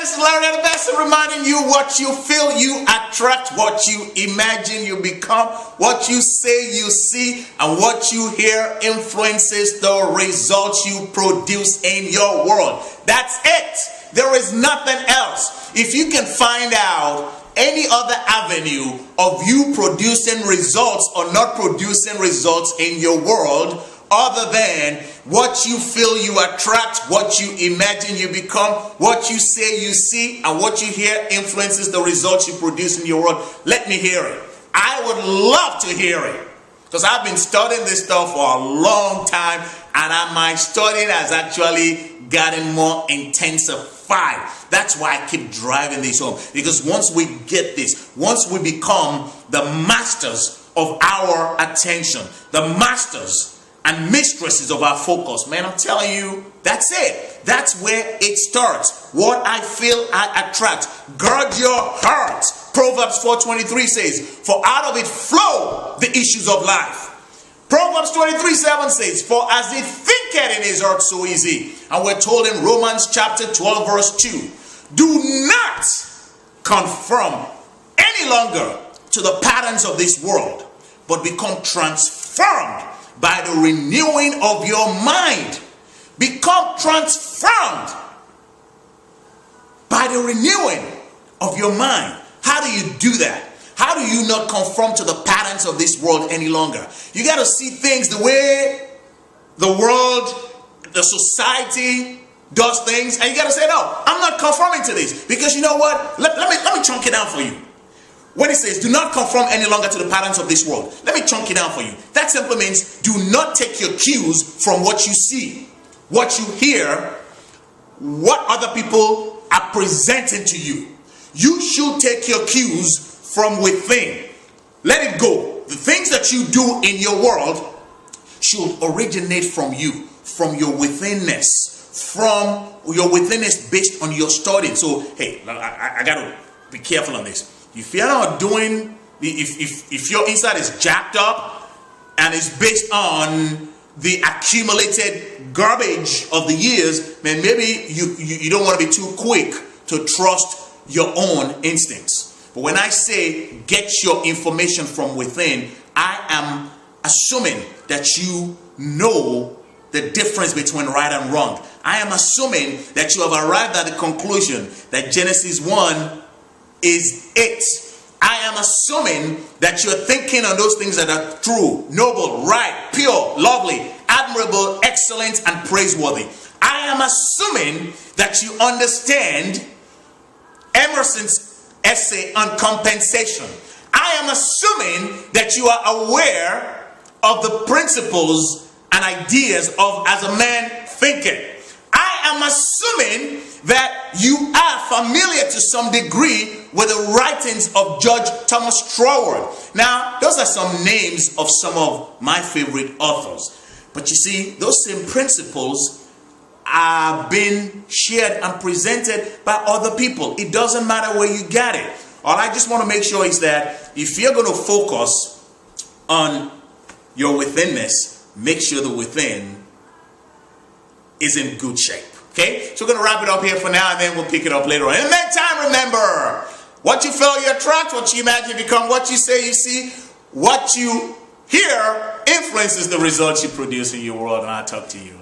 this is Larry the Best, reminding you what you feel, you attract, what you imagine, you become, what you say, you see, and what you hear influences the results you produce in your world. That's it. There is nothing else. If you can find out any other avenue of you producing results or not producing results in your world other than what you feel, you attract, what you imagine, you become, what you say, you see, and what you hear influences the results you produce in your world, let me hear it. I would love to hear it, because I've been studying this stuff for a long time, and my studying has actually gotten more intensified. That's why I keep driving this home, because once we get this, once we become the masters of our attention, the masters and mistresses of our focus, man, I'm telling you, that's it. That's where it starts. What I feel, I attract. Guard your heart. Proverbs 4:23 says, for out of it flow the issues of life. Proverbs 23:7 says, for as he thinketh in his heart, so is he. And we're told in Romans chapter 12 verse 2, do not conform any longer to the patterns of this world, but become transformed by the renewing of your mind. Become transformed by the renewing of your mind. How do you do that? How do you not conform to the patterns of this world any longer? You got to see things the way the world, the society does things, and you got to say, no, I'm not conforming to this. Because you know what? Let me chunk it down for you. When it says, do not conform any longer to the patterns of this world, let me chunk it down for you. That simply means do not take your cues from what you see, what you hear, what other people are presenting to you. You should take your cues from within. Let it go. The things that you do in your world should originate from you, from your withinness, based on your study. So, hey, I got to be careful on this. If you're not doing, if your inside is jacked up and it's based on the accumulated garbage of the years, then maybe you don't want to be too quick to trust your own instincts. But when I say get your information from within, I am assuming that you know the difference between right and wrong. I am assuming that you have arrived at the conclusion that Genesis 1 is it. I am assuming that you're thinking on those things that are true, noble, right, pure, lovely, admirable, excellent, and praiseworthy. I am assuming that you understand Emerson's essay on compensation. I am assuming that you are aware of the principles and ideas of as a man thinketh. I am assuming that you are familiar to some degree with the writings of Judge Thomas Troward. Now, those are some names of some of my favorite authors. But you see, those same principles are being shared and presented by other people. It doesn't matter where you get it. All I just want to make sure is that if you're going to focus on your withinness, make sure the within is in good shape. Okay, so we're going to wrap it up here for now, and then we'll pick it up later on. In the meantime, remember, what you feel, you attract, what you imagine, you become, what you say, you see, what you hear influences the results you produce in your world, and I'll talk to you